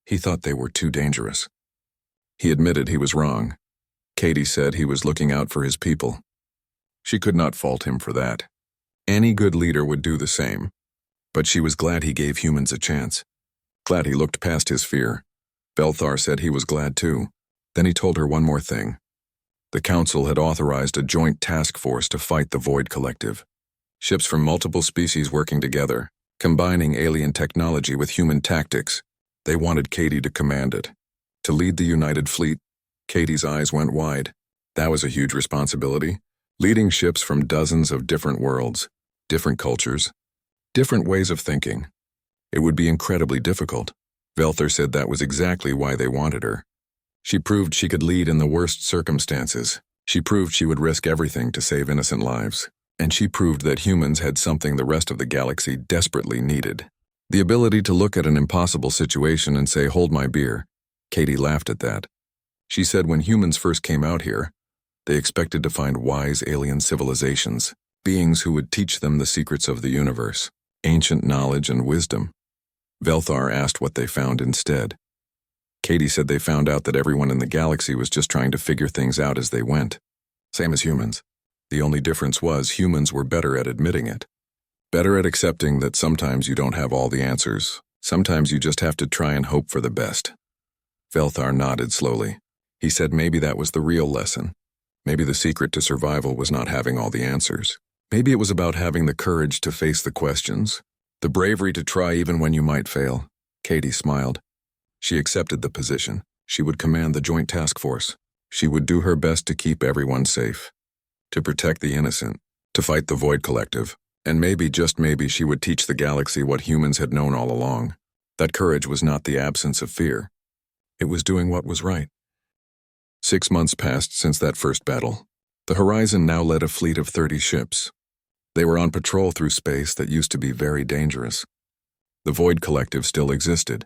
He thought they were too dangerous. He admitted he was wrong. Katie said he was looking out for his people. She could not fault him for that. Any good leader would do the same. But she was glad he gave humans a chance. Glad he looked past his fear. Velthar said he was glad too. Then he told her one more thing. The council had authorized a joint task force to fight the Void Collective. Ships from multiple species working together, combining alien technology with human tactics. They wanted Katie to command it. To lead the United Fleet. Katie's eyes went wide. That was a huge responsibility. Leading ships from dozens of different worlds, different cultures, different ways of thinking. It would be incredibly difficult. Velthar said that was exactly why they wanted her. She proved she could lead in the worst circumstances. She proved she would risk everything to save innocent lives. And she proved that humans had something the rest of the galaxy desperately needed. The ability to look at an impossible situation and say, "Hold my beer." Katie laughed at that. She said when humans first came out here, they expected to find wise alien civilizations, beings who would teach them the secrets of the universe, ancient knowledge and wisdom. Velthar asked what they found instead. Katie said they found out that everyone in the galaxy was just trying to figure things out as they went. Same as humans. The only difference was humans were better at admitting it. Better at accepting that sometimes you don't have all the answers. Sometimes you just have to try and hope for the best. Velthar nodded slowly. He said maybe that was the real lesson. Maybe the secret to survival was not having all the answers. Maybe it was about having the courage to face the questions. The bravery to try even when you might fail. Katie smiled. She accepted the position. She would command the joint task force. She would do her best to keep everyone safe. To protect the innocent. To fight the Void Collective. And maybe, just maybe, she would teach the galaxy what humans had known all along. That courage was not the absence of fear. It was doing what was right. 6 months passed since that first battle. The Horizon now led a fleet of 30 ships. They were on patrol through space that used to be very dangerous. The Void Collective still existed.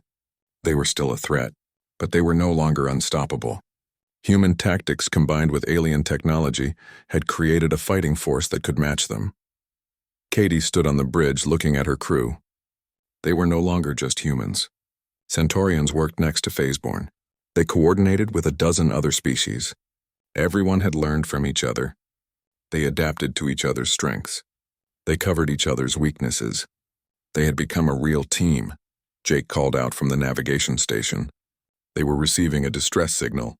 They were still a threat, but they were no longer unstoppable. Human tactics combined with alien technology had created a fighting force that could match them. Katie stood on the bridge looking at her crew. They were no longer just humans. Centaurians worked next to Phaseborn. They coordinated with a dozen other species. Everyone had learned from each other. They adapted to each other's strengths. They covered each other's weaknesses. They had become a real team. Jake called out from the navigation station. They were receiving a distress signal.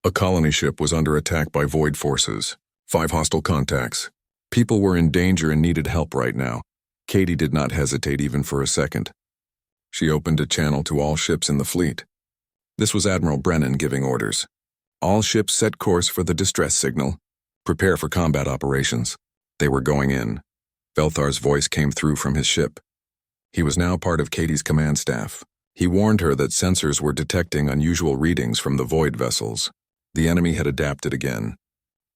A colony ship was under attack by Void forces. 5 hostile contacts. People were in danger and needed help right now. Katie did not hesitate even for a second. She opened a channel to all ships in the fleet. This was Admiral Brennan giving orders. All ships set course for the distress signal. Prepare for combat operations. They were going in. Velthar's voice came through from his ship. He was now part of Katie's command staff. He warned her that sensors were detecting unusual readings from the Void vessels. The enemy had adapted again.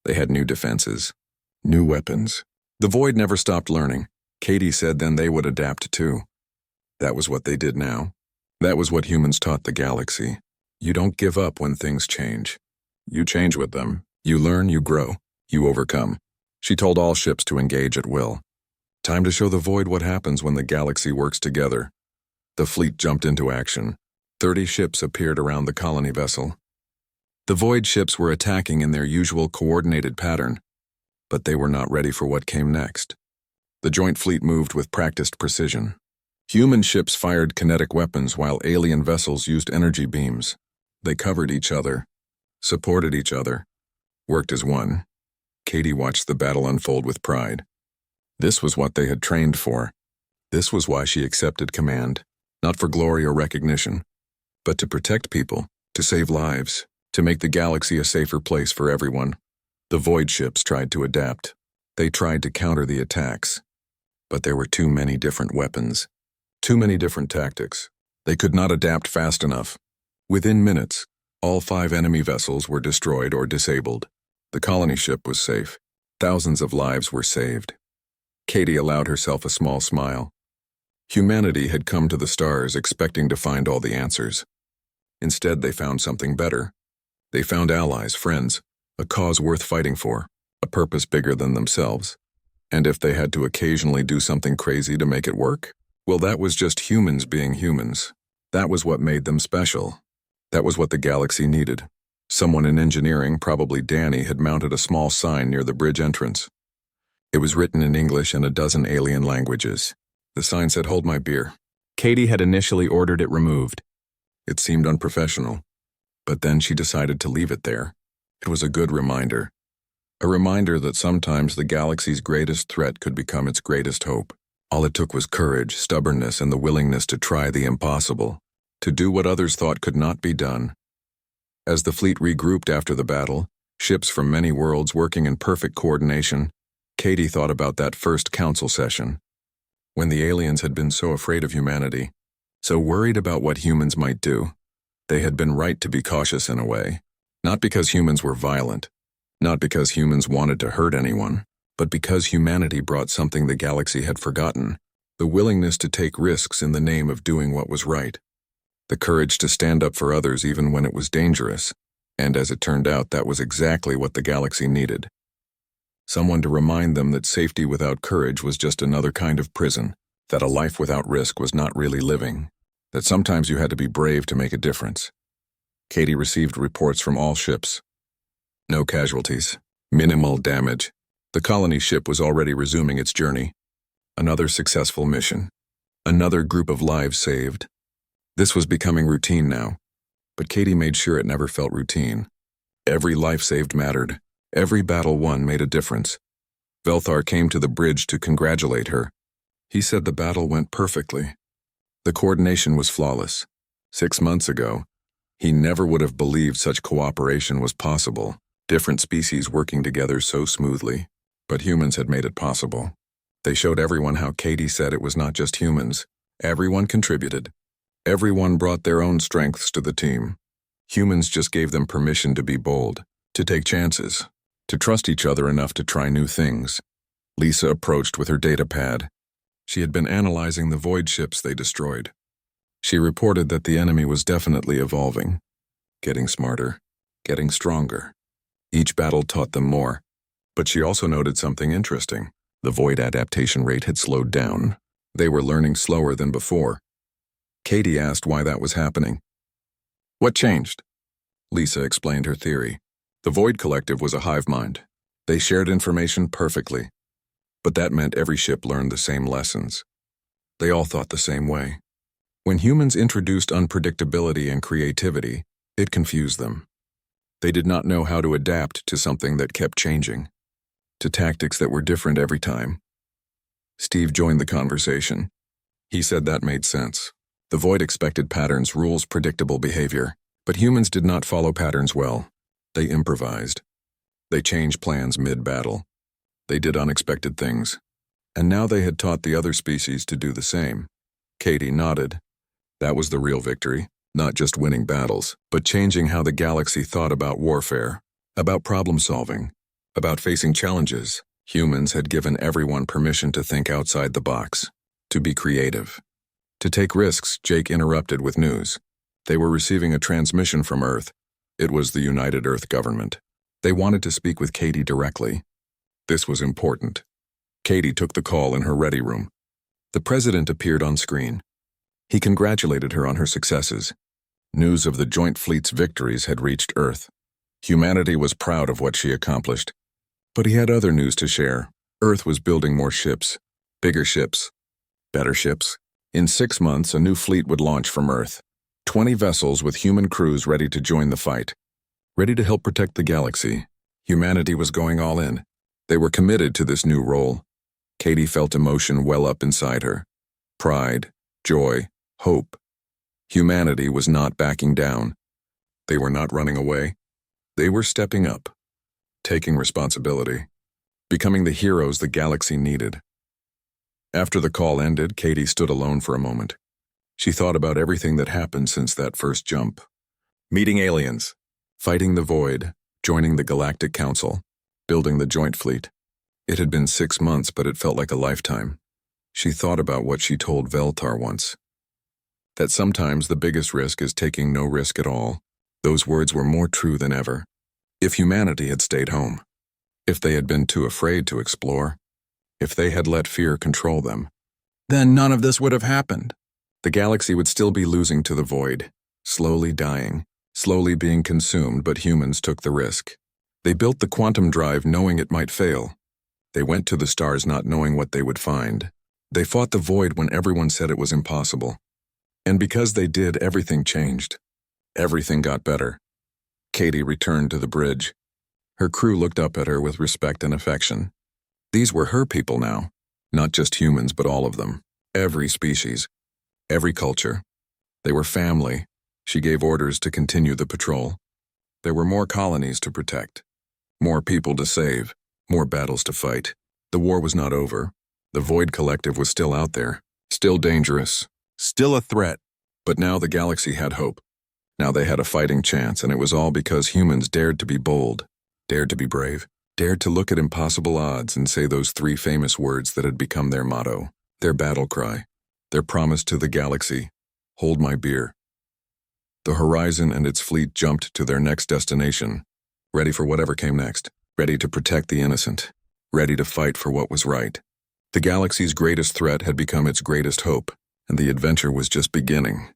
They had new defenses, new weapons. The Void never stopped learning. Katie said then they would adapt too. That was what they did now. That was what humans taught the galaxy. You don't give up when things change. You change with them. You learn, you grow, you overcome. She told all ships to engage at will. Time to show the Void what happens when the galaxy works together. The fleet jumped into action. 30 ships appeared around the colony vessel. The Void ships were attacking in their usual coordinated pattern, but they were not ready for what came next. The joint fleet moved with practiced precision. Human ships fired kinetic weapons while alien vessels used energy beams. They covered each other, supported each other, worked as one. Katie watched the battle unfold with pride. This was what they had trained for. This was why she accepted command, not for glory or recognition, but to protect people, to save lives, to make the galaxy a safer place for everyone. The Void ships tried to adapt. They tried to counter the attacks. But there were too many different weapons, too many different tactics. They could not adapt fast enough. Within minutes, all 5 enemy vessels were destroyed or disabled. The colony ship was safe. Thousands of lives were saved. Katie allowed herself a small smile. Humanity had come to the stars expecting to find all the answers. Instead, they found something better. They found allies, friends, a cause worth fighting for, a purpose bigger than themselves. And if they had to occasionally do something crazy to make it work, well, that was just humans being humans. That was what made them special. That was what the galaxy needed. Someone in engineering, probably Danny, had mounted a small sign near the bridge entrance. It was written in English and a dozen alien languages. The sign said, "Hold my beer." Katie had initially ordered it removed. It seemed unprofessional, but then she decided to leave it there. It was a good reminder. A reminder that sometimes the galaxy's greatest threat could become its greatest hope. All it took was courage, stubbornness, and the willingness to try the impossible, to do what others thought could not be done. As the fleet regrouped after the battle, ships from many worlds working in perfect coordination, Katie thought about that first council session, when the aliens had been so afraid of humanity, so worried about what humans might do. They had been right to be cautious in a way, not because humans were violent, not because humans wanted to hurt anyone, but because humanity brought something the galaxy had forgotten, the willingness to take risks in the name of doing what was right, the courage to stand up for others even when it was dangerous, and as it turned out, that was exactly what the galaxy needed. Someone to remind them that safety without courage was just another kind of prison, that a life without risk was not really living, that sometimes you had to be brave to make a difference. Katie received reports from all ships. No casualties, minimal damage. The colony ship was already resuming its journey. Another successful mission. Another group of lives saved. This was becoming routine now, but Katie made sure it never felt routine. Every life saved mattered. Every battle won made a difference. Velthar came to the bridge to congratulate her. He said the battle went perfectly. The coordination was flawless. 6 months ago, he never would have believed such cooperation was possible, different species working together so smoothly. But humans had made it possible. They showed everyone how Katie said it was not just humans. Everyone contributed. Everyone brought their own strengths to the team. Humans just gave them permission to be bold, to take chances, to trust each other enough to try new things. Lisa approached with her data pad. She had been analyzing the void ships they destroyed. She reported that the enemy was definitely evolving, getting smarter, getting stronger. Each battle taught them more. But she also noted something interesting. The void adaptation rate had slowed down. They were learning slower than before. Katie asked why that was happening. What changed? Lisa explained her theory. The Void Collective was a hive mind. They shared information perfectly. But that meant every ship learned the same lessons. They all thought the same way. When humans introduced unpredictability and creativity, it confused them. They did not know how to adapt to something that kept changing, to tactics that were different every time. Steve joined the conversation. He said that made sense. The Void expected patterns, rules, predictable behavior. But humans did not follow patterns well. They improvised. They changed plans mid-battle. They did unexpected things. And now they had taught the other species to do the same. Katie nodded. That was the real victory, not just winning battles, but changing how the galaxy thought about warfare, about problem-solving, about facing challenges. Humans had given everyone permission to think outside the box, to be creative, to take risks. Jake interrupted with news. They were receiving a transmission from Earth. It was the United Earth government. They wanted to speak with Katie directly. This was important. Katie took the call in her ready room. The president appeared on screen. He congratulated her on her successes. News of the joint fleet's victories had reached Earth. Humanity was proud of what she accomplished. But he had other news to share. Earth was building more ships, bigger ships, better ships. In 6 months, a new fleet would launch from Earth. 20 vessels with human crews ready to join the fight, ready to help protect the galaxy. Humanity was going all in. They were committed to this new role. Katie felt emotion well up inside her. Pride, joy, hope. Humanity was not backing down. They were not running away. They were stepping up, taking responsibility, becoming the heroes the galaxy needed. After the call ended, Katie stood alone for a moment. She thought about everything that happened since that first jump. Meeting aliens, fighting the Void, joining the Galactic Council, building the joint fleet. It had been 6 months, but it felt like a lifetime. She thought about what she told Veltar once. That sometimes the biggest risk is taking no risk at all. Those words were more true than ever. If humanity had stayed home, if they had been too afraid to explore, if they had let fear control them, then none of this would have happened. The galaxy would still be losing to the Void, slowly dying, slowly being consumed, but humans took the risk. They built the quantum drive knowing it might fail. They went to the stars not knowing what they would find. They fought the Void when everyone said it was impossible. And because they did, everything changed. Everything got better. Katie returned to the bridge. Her crew looked up at her with respect and affection. These were her people now, not just humans, but all of them. Every species. Every culture. They were family. She gave orders to continue the patrol. There were more colonies to protect, more people to save, more battles to fight. The war was not over. The Void Collective was still out there, still dangerous, still a threat. But now the galaxy had hope. Now they had a fighting chance, and it was all because humans dared to be bold, dared to be brave, dared to look at impossible odds and say those 3 famous words that had become their motto, their battle cry. Their promise to the galaxy, hold my beer. The Horizon and its fleet jumped to their next destination, ready for whatever came next, ready to protect the innocent, ready to fight for what was right. The galaxy's greatest threat had become its greatest hope, and the adventure was just beginning.